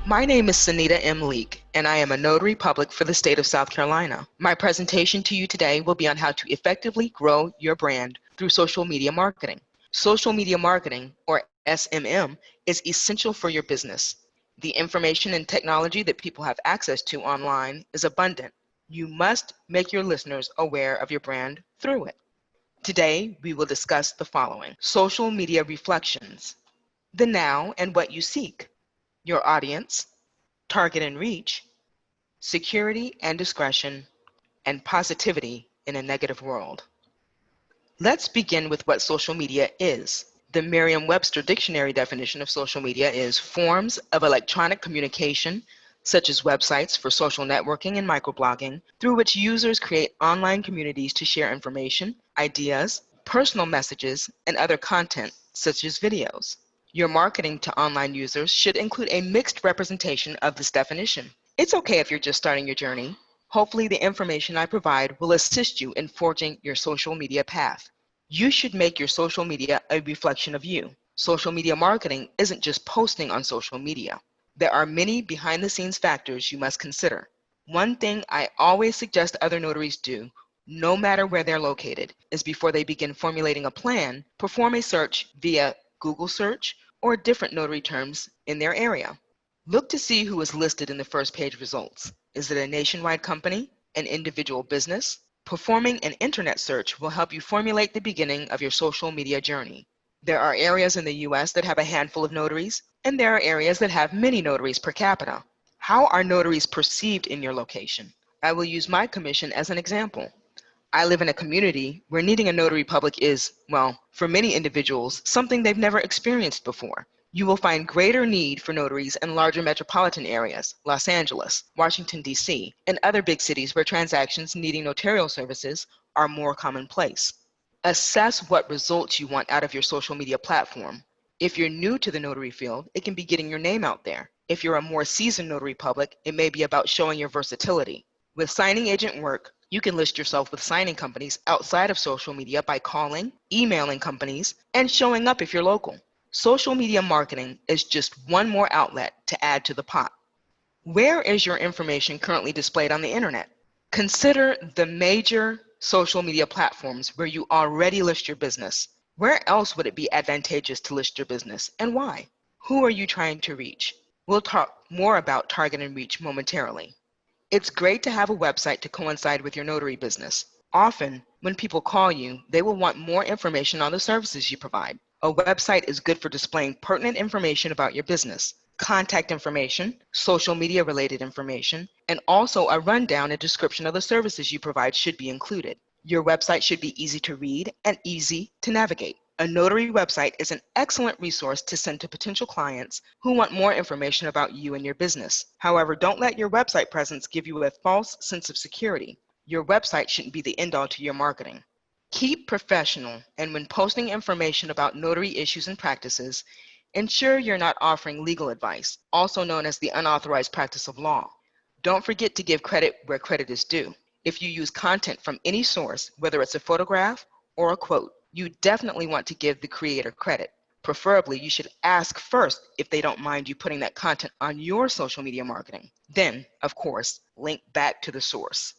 My name is Sunita M. Leek, and I am a Notary Public for the state of South Carolina. My presentation to you today will be on how to effectively grow your brand through social media marketing. Social media marketing, or SMM, is essential for your business. The information and technology that people have access to online is abundant. You must make your listeners aware of your brand through it. Today, we will discuss the following: social media reflections, the now and what you seek, your audience, target and reach, security and discretion, and positivity in a negative world. Let's begin with what social media is. The Merriam-Webster dictionary definition of social media is forms of electronic communication, such as websites for social networking and microblogging, through which users create online communities to share information, ideas, personal messages, and other content, such as videos. Your marketing to online users should include a mixed representation of this definition. It's okay if you're just starting your journey. Hopefully, the information I provide will assist you in forging your social media path. You should make your social media a reflection of you. Social media marketing isn't just posting on social media. There are many behind-the-scenes factors you must consider. One thing I always suggest other notaries do, no matter where they're located, is before they begin formulating a plan, perform a search via Google search or different notary terms in their area. Look to see who is listed in the first page results. Is it a nationwide company, an individual business? Performing an internet search will help you formulate the beginning of your social media journey. There are areas in the U.S. that have a handful of notaries, and there are areas that have many notaries per capita. How are notaries perceived in your location? I will use my commission as an example. I live in a community where needing a notary public is, well, for many individuals, something they've never experienced before. You will find greater need for notaries in larger metropolitan areas, Los Angeles, Washington, D.C., and other big cities where transactions needing notarial services are more commonplace. Assess what results you want out of your social media platform. If you're new to the notary field, it can be getting your name out there. If you're a more seasoned notary public, it may be about showing your versatility. With signing agent work, you can list yourself with signing companies outside of social media by calling, emailing companies, and showing up if you're local. Social media marketing is just one more outlet to add to the pot. Where is your information currently displayed on the internet? Consider the major social media platforms where you already list your business. Where else would it be advantageous to list your business, and why? Who are you trying to reach? We'll talk more about target and reach momentarily. It's great to have a website to coincide with your notary business. Often, when people call you, they will want more information on the services you provide. A website is good for displaying pertinent information about your business, contact information, social media related information, and also a rundown and description of the services you provide should be included. Your website should be easy to read and easy to navigate. A notary website is an excellent resource to send to potential clients who want more information about you and your business. However, don't let your website presence give you a false sense of security. Your website shouldn't be the end-all to your marketing. Keep professional, and when posting information about notary issues and practices, ensure you're not offering legal advice, also known as the unauthorized practice of law. Don't forget to give credit where credit is due. If you use content from any source, whether it's a photograph or a quote, you definitely want to give the creator credit. Preferably, you should ask first if they don't mind you putting that content on your social media marketing. Then, of course, link back to the source.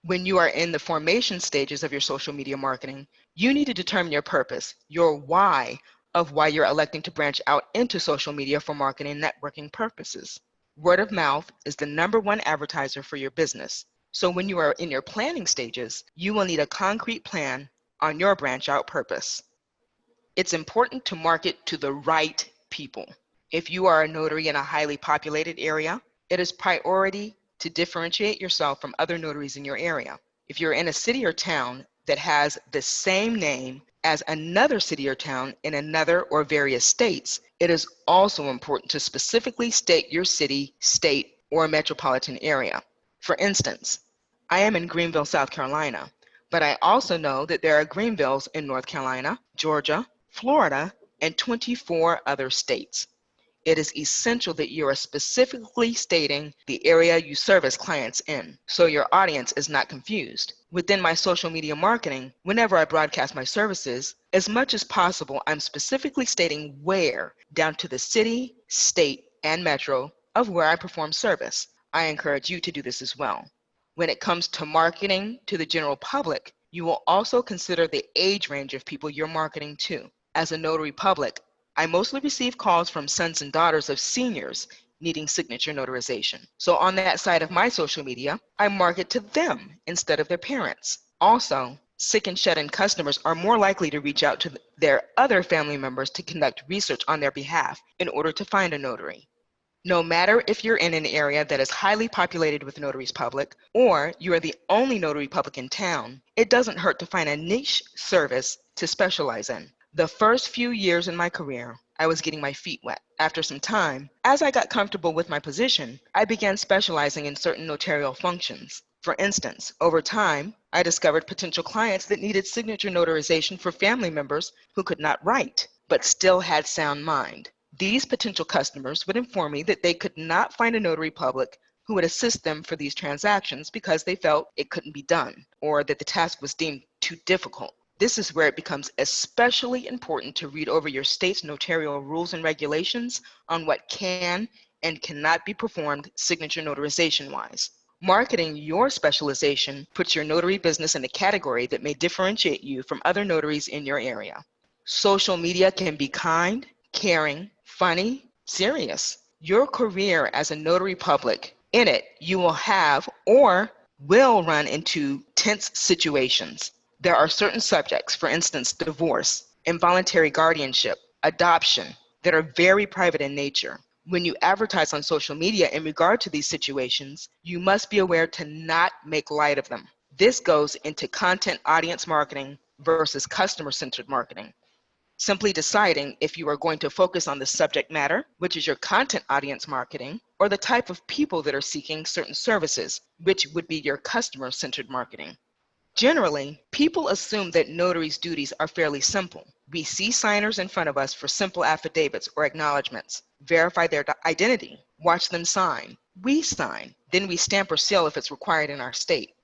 When you are in the formation stages of your social media marketing, you need to determine your purpose, your why of why you're electing to branch out into social media for marketing and networking purposes. Word of mouth is the #1 advertiser for your business. So when you are in your planning stages, you will need a concrete plan on your branch out purpose. It's important to market to the right people. If you are a notary in a highly populated area, it is priority to differentiate yourself from other notaries in your area. If you're in a city or town that has the same name as another city or town in another or various states, it is also important to specifically state your city, state, or metropolitan area. For instance, I am in Greenville, South Carolina, but I also know that there are Greenvilles in North Carolina, Georgia, Florida, and 24 other states. It is essential that you are specifically stating the area you service clients in, so your audience is not confused. Within my social media marketing, whenever I broadcast my services, as much as possible, I'm specifically stating where, down to the city, state, and metro of where I perform service. I encourage you to do this as well. When it comes to marketing to the general public, you will also consider the age range of people you're marketing to. As a notary public, I mostly receive calls from sons and daughters of seniors needing signature notarization. So on that side of my social media, I market to them instead of their parents. Also, sick and shut-in customers are more likely to reach out to their other family members to conduct research on their behalf in order to find a notary. No matter if you're in an area that is highly populated with notaries public or you are the only notary public in town, it doesn't hurt to find a niche service to specialize in. The first few years in my career, I was getting my feet wet. After some time, as I got comfortable with my position, I began specializing in certain notarial functions. For instance, over time, I discovered potential clients that needed signature notarization for family members who could not write, but still had sound mind. These potential customers would inform me that they could not find a notary public who would assist them for these transactions because they felt it couldn't be done or that the task was deemed too difficult. This is where it becomes especially important to read over your state's notarial rules and regulations on what can and cannot be performed signature notarization-wise. Marketing your specialization puts your notary business in a category that may differentiate you from other notaries in your area. Social media can be kind, caring, funny, serious. Your career as a notary public, in it, you will have or will run into tense situations. There are certain subjects, for instance, divorce, involuntary guardianship, adoption, that are very private in nature. When you advertise on social media in regard to these situations, you must be aware to not make light of them. This goes into content audience marketing versus customer-centered marketing. Simply deciding if you are going to focus on the subject matter, which is your content audience marketing, or the type of people that are seeking certain services, which would be your customer-centered marketing. Generally, people assume that notaries' duties are fairly simple. We see signers in front of us for simple affidavits or acknowledgments, verify their identity, watch them sign. We sign, then we stamp or seal if it's required in our state.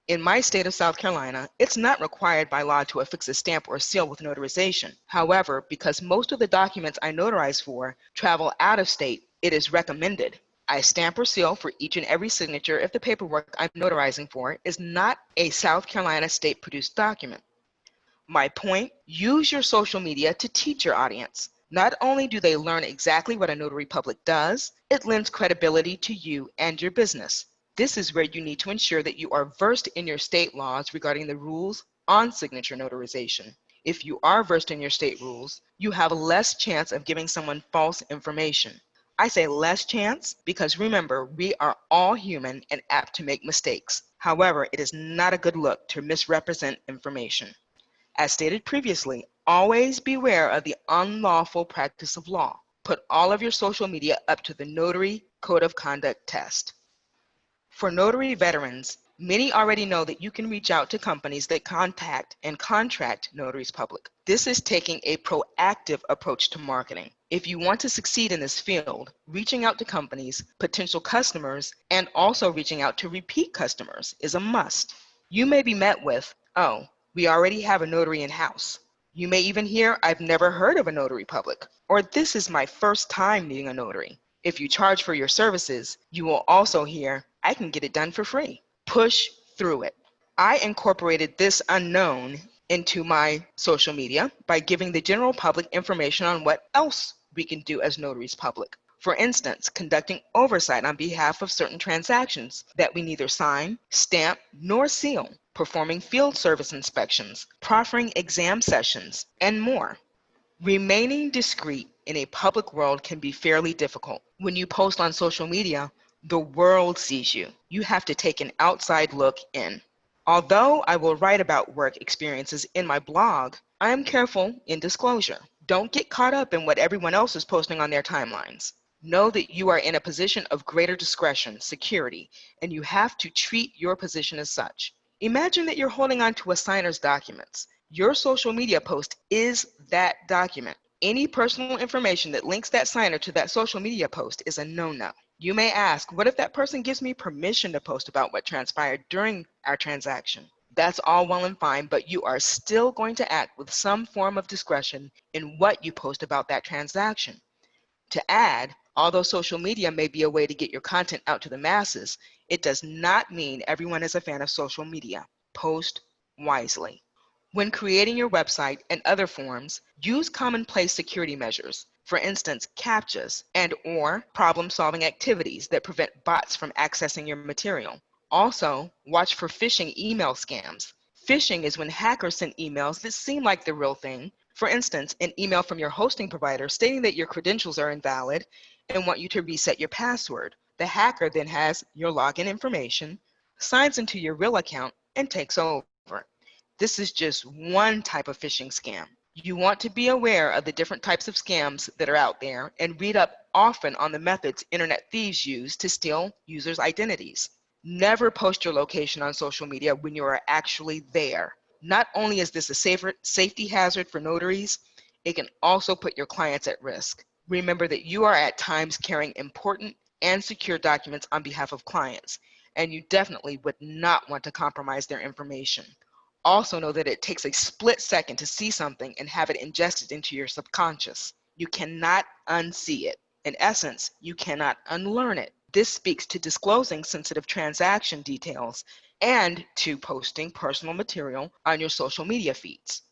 In my state of South Carolina, it's not required by law to affix a stamp or seal with notarization. However, because most of the documents I notarize for travel out of state, it is recommended. I stamp or seal for each and every signature if the paperwork I'm notarizing for is not a South Carolina state-produced document. My point, use your social media to teach your audience. Not only do they learn exactly what a notary public does, it lends credibility to you and your business. This is where you need to ensure that you are versed in your state laws regarding the rules on signature notarization. If you are versed in your state rules, you have less chance of giving someone false information. I say less chance because remember, we are all human and apt to make mistakes. However, it is not a good look to misrepresent information. As stated previously, always beware of the unlawful practice of law. Put all of your social media up to the Notary Code of Conduct test. For notary veterans, many already know that you can reach out to companies that contact and contract notaries public. This is taking a proactive approach to marketing. If you want to succeed in this field, reaching out to companies, potential customers, and also reaching out to repeat customers is a must. You may be met with, "Oh, we already have a notary in-house." You may even hear, "I've never heard of a notary public," or "This is my first time needing a notary." If you charge for your services, you will also hear, "I can get it done for free." Push through it. I incorporated this unknown into my social media by giving the general public information on what else we can do as notaries public. For instance, conducting oversight on behalf of certain transactions that we neither sign, stamp, nor seal, performing field service inspections, proffering exam sessions, and more. Remaining discreet in a public world can be fairly difficult. When you post on social media, the world sees you. You have to take an outside look in. Although I will write about work experiences in my blog, I am careful in disclosure. Don't get caught up in what everyone else is posting on their timelines. Know that you are in a position of greater discretion, security, and you have to treat your position as such. Imagine that you're holding on to a signer's documents. Your social media post is that document. Any personal information that links that signer to that social media post is a no-no. You may ask, what if that person gives me permission to post about what transpired during our transaction? That's all well and fine, but you are still going to act with some form of discretion in what you post about that transaction. To add, although social media may be a way to get your content out to the masses, it does not mean everyone is a fan of social media. Post wisely. When creating your website and other forms, use commonplace security measures. For instance, CAPTCHAs and/or problem-solving activities that prevent bots from accessing your material. Also, watch for phishing email scams. Phishing is when hackers send emails that seem like the real thing. For instance, an email from your hosting provider stating that your credentials are invalid and want you to reset your password. The hacker then has your login information, signs into your real account, and takes over. This is just one type of phishing scam. You want to be aware of the different types of scams that are out there and read up often on the methods internet thieves use to steal users' identities. Never post your location on social media when you are actually there. Not only is this a safety hazard for notaries, it can also put your clients at risk. Remember that you are at times carrying important and secure documents on behalf of clients, and you definitely would not want to compromise their information. Also know that it takes a split second to see something and have it ingested into your subconscious. You cannot unsee it. In essence, you cannot unlearn it. This speaks to disclosing sensitive transaction details and to posting personal material on your social media feeds.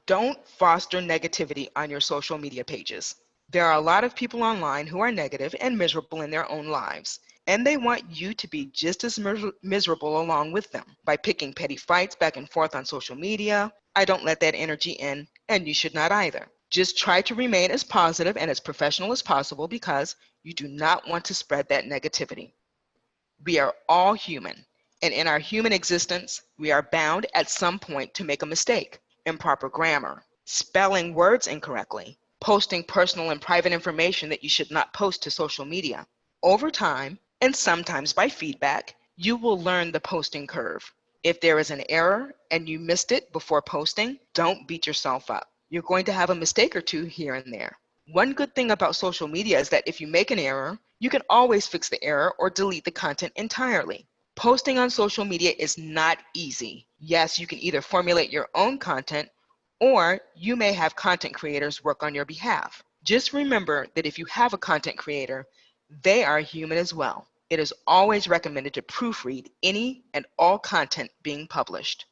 Don't foster negativity on your social media pages. There are a lot of people online who are negative and miserable in their own lives, and they want you to be just as miserable along with them by picking petty fights back and forth on social media. I don't let that energy in, and you should not either. Just try to remain as positive and as professional as possible because you do not want to spread that negativity. We are all human, and in our human existence, we are bound at some point to make a mistake. Improper grammar, spelling words incorrectly, posting personal and private information that you should not post to social media. Over time, and sometimes by feedback, you will learn the posting curve. If there is an error and you missed it before posting, don't beat yourself up. You're going to have a mistake or two here and there. One good thing about social media is that if you make an error, you can always fix the error or delete the content entirely. Posting on social media is not easy. Yes, you can either formulate your own content or you may have content creators work on your behalf. Just remember that if you have a content creator, they are human as well. It is always recommended to proofread any and all content being published.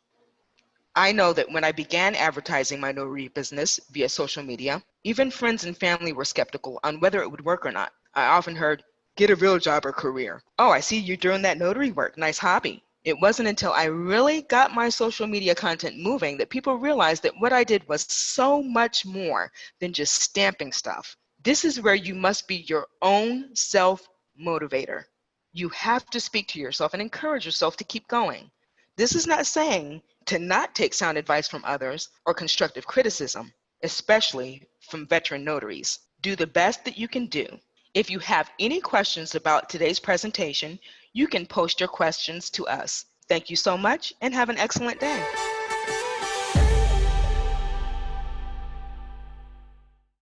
I know that when I began advertising my notary business via social media, even friends and family were skeptical on whether it would work or not. I often heard, "Get a real job or career." "Oh, I see you're doing that notary work. Nice hobby." It wasn't until I really got my social media content moving that people realized that what I did was so much more than just stamping stuff. This is where you must be your own self-motivator. You have to speak to yourself and encourage yourself to keep going. This is not saying to not take sound advice from others or constructive criticism, especially from veteran notaries. Do the best that you can do. If you have any questions about today's presentation, you can post your questions to us. Thank you so much and have an excellent day.